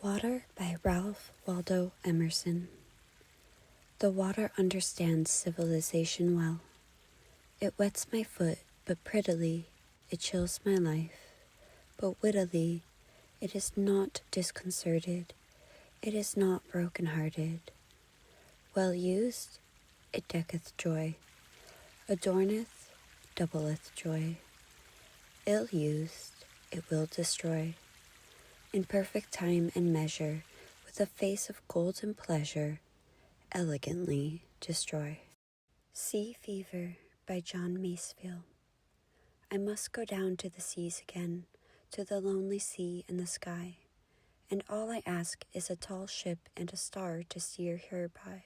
Water by Waldo Emerson. The water understands civilization well. It wets my foot, but prettily it chills my life. But wittily it is not disconcerted, it is not broken-hearted. Well used, it decketh joy, adorneth, doubleth joy. Ill used, it will destroy. In perfect time and measure, with a face of golden pleasure, elegantly destroy. Sea Fever by John Masefield. I must go down to the seas again, to the lonely sea and the sky, and all I ask is a tall ship and a star to steer her by.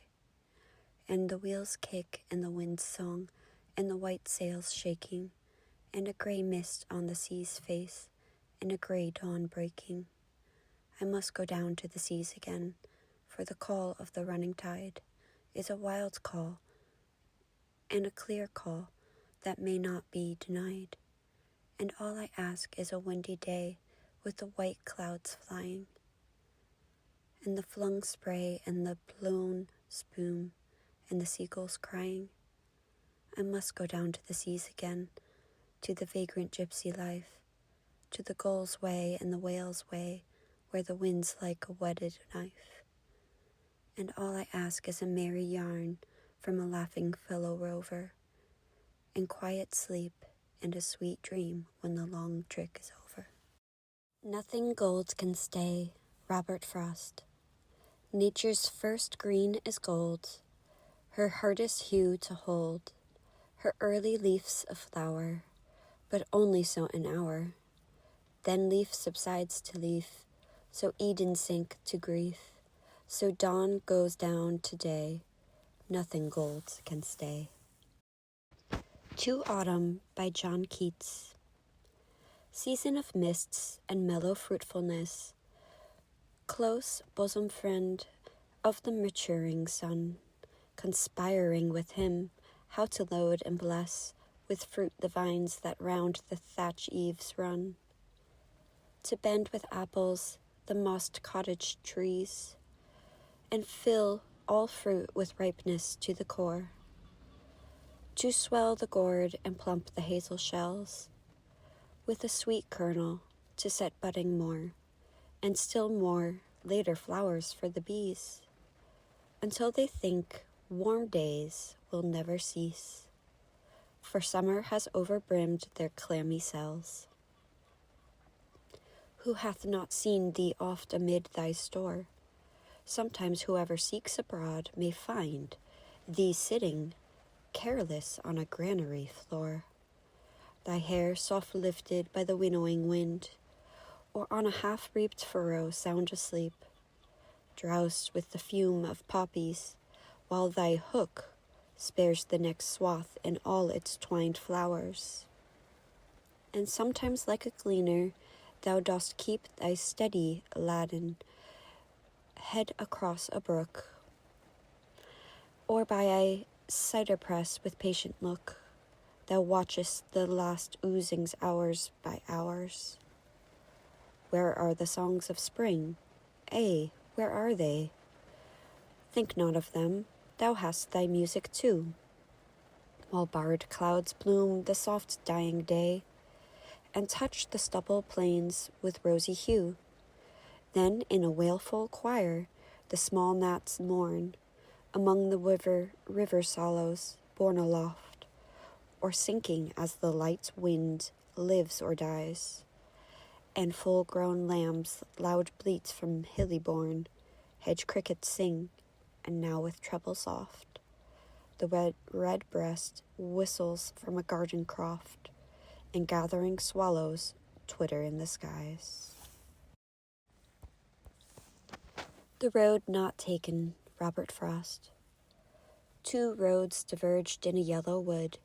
And the wheels kick and the wind's song, and the white sails shaking, and a grey mist on the sea's face, and a grey dawn breaking. I must go down to the seas again, for the call of the running tide is a wild call, and a clear call that may not be denied. And all I ask is a windy day with the white clouds flying, and the flung spray and the blown spume, and the seagulls crying. I must go down to the seas again, to the vagrant gypsy life, to the gull's way and the whale's way, where the wind's like a whetted knife. And all I ask is a merry yarn from a laughing fellow rover, and quiet sleep and a sweet dream when the long trick is over. Nothing gold can stay, Robert Frost. Nature's first green is gold, her hardest hue to hold, her early leafs a flower, but only so an hour. Then leaf subsides to leaf, so Eden sank to grief, so dawn goes down to day, nothing gold can stay. To Autumn by John Keats. Season of mists and mellow fruitfulness, close bosom friend of the maturing sun, conspiring with him how to load and bless with fruit the vines that round the thatch eaves run, to bend with apples the mossed cottage trees, and fill all fruit with ripeness to the core, to swell the gourd and plump the hazel shells, with a sweet kernel to set budding more, and still more later flowers for the bees, until they think warm days will never cease, for summer has overbrimmed their clammy cells. Who hath not seen thee oft amid thy store? Sometimes whoever seeks abroad may find thee sitting careless on a granary floor, thy hair soft lifted by the winnowing wind, or on a half-reaped furrow sound asleep, drowsed with the fume of poppies, while thy hook spares the next swath in all its twined flowers. And sometimes like a gleaner thou dost keep thy steady laden head across a brook, or by a cider press with patient look thou watchest the last oozings hours by hours. Where are the songs of spring? Where are they? Think not of them, thou hast thy music too, while barred clouds bloom the soft dying day, and touch the stubble plains with rosy hue. Then in a wailful choir the small gnats mourn among the river swallows borne aloft, or sinking as the light wind lives or dies, and full-grown lambs loud bleats from hilly bourne, hedge crickets sing, and now with treble soft the red breast whistles from a garden croft, and gathering swallows twitter in the skies. The Road Not Taken, Robert Frost. Two roads diverged in a yellow wood,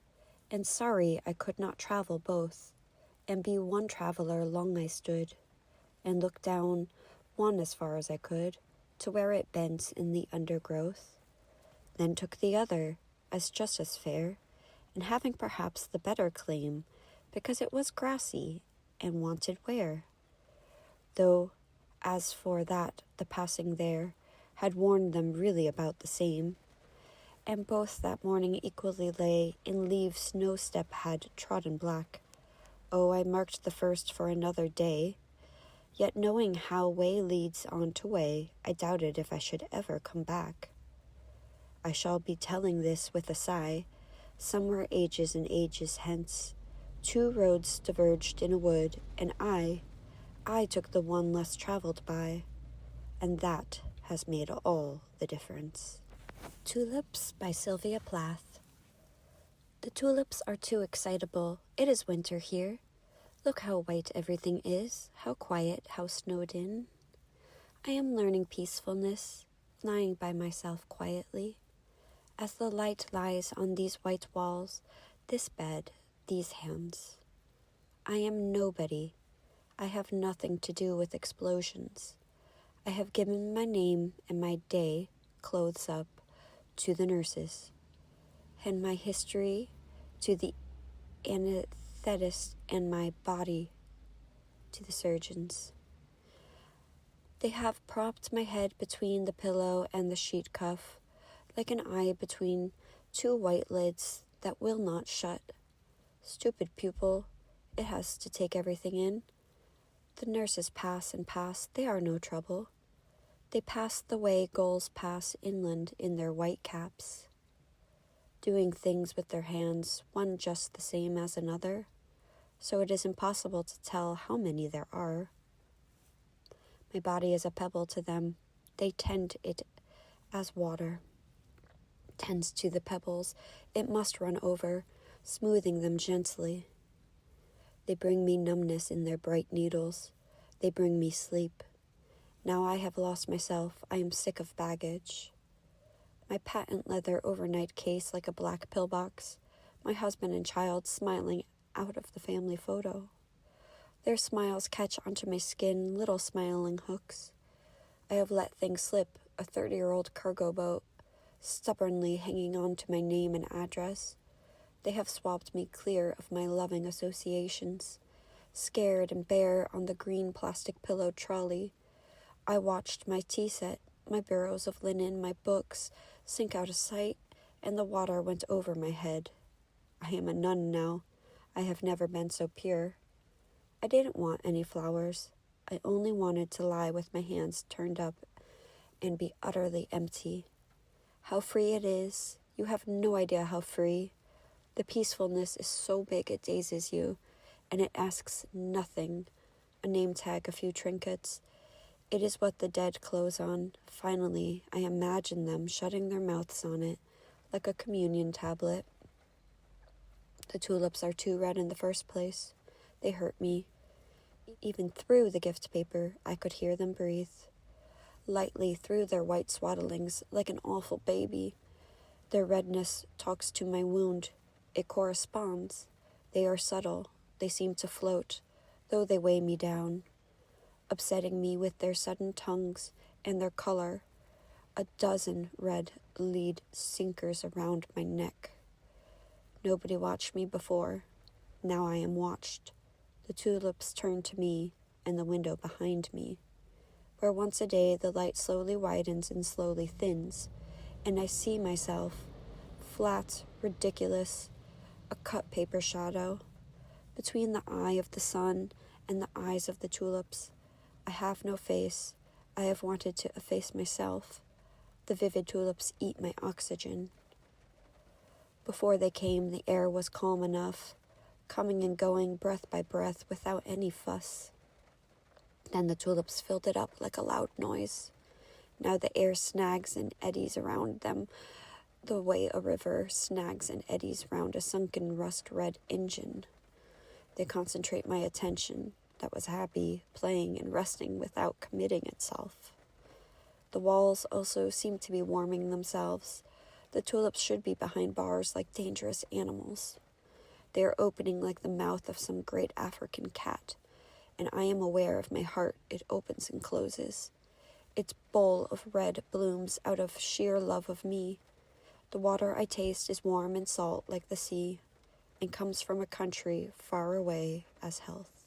and sorry I could not travel both, and be one traveler long I stood, and looked down one as far as I could, to where it bent in the undergrowth, then took the other, as just as fair, and having perhaps the better claim, because it was grassy, and wanted wear, though As for that, the passing there had warned them really about the same, and both that morning equally lay in leaves no step had trodden black. Oh, I marked the first for another day, yet knowing how way leads on to way, I doubted if I should ever come back. I shall be telling this with a sigh, somewhere ages and ages hence. 2 roads diverged in a wood, and I took the one less traveled by, and that has made all the difference. Tulips by Sylvia Plath. The tulips are too excitable. It is winter here. Look how white everything is, how quiet, how snowed in. I am learning peacefulness, lying by myself quietly. As the light lies on these white walls, this bed, these hands. I am nobody. I have nothing to do with explosions. I have given my name and my day, clothes up, to the nurses, and my history to the anesthetist, and my body to the surgeons. They have propped my head between the pillow and the sheet cuff, like an eye between 2 white lids that will not shut. Stupid pupil, it has to take everything in. The nurses pass and pass, they are no trouble. They pass the way gulls pass inland in their white caps, doing things with their hands, one just the same as another, so it is impossible to tell how many there are. My body is a pebble to them. They tend it as water tends to the pebbles. It must run over, smoothing them gently. They bring me numbness in their bright needles. They bring me sleep. Now I have lost myself. I am sick of baggage. My patent leather overnight case like a black pillbox. My husband and child smiling out of the family photo. Their smiles catch onto my skin, little smiling hooks. I have let things slip, a 30-year-old cargo boat, stubbornly hanging on to my name and address. They have swapped me clear of my loving associations. Scared and bare on the green plastic pillow trolley, I watched my tea set, my barrels of linen, my books sink out of sight, and the water went over my head. I am a nun now. I have never been so pure. I didn't want any flowers. I only wanted to lie with my hands turned up and be utterly empty. How free it is. You have no idea how free. The peacefulness is so big it dazes you, and it asks nothing. A name tag, a few trinkets. It is what the dead close on. Finally, I imagine them shutting their mouths on it, like a communion tablet. The tulips are too red in the first place. They hurt me. Even through the gift paper, I could hear them breathe. Lightly through their white swaddlings, like an awful baby. Their redness talks to my wound. It corresponds. They are subtle. They seem to float, though they weigh me down, upsetting me with their sudden tongues and their color. A dozen red lead sinkers around my neck. Nobody watched me before. Now I am watched. The tulips turn to me and the window behind me, where once a day the light slowly widens and slowly thins, and I see myself, flat, ridiculous, a cut paper shadow, between the eye of the sun and the eyes of the tulips. I have no face. I have wanted to efface myself. The vivid tulips eat my oxygen. Before they came, the air was calm enough, coming and going breath by breath without any fuss. Then the tulips filled it up like a loud noise. Now the air snags and eddies around them the way a river snags and eddies round a sunken rust-red engine. They concentrate my attention, that was happy, playing and resting without committing itself. The walls also seem to be warming themselves. The tulips should be behind bars like dangerous animals. They are opening like the mouth of some great African cat, and I am aware of my heart. It opens and closes. Its bowl of red blooms out of sheer love of me. The water I taste is warm and salt like the sea, and comes from a country far away as health.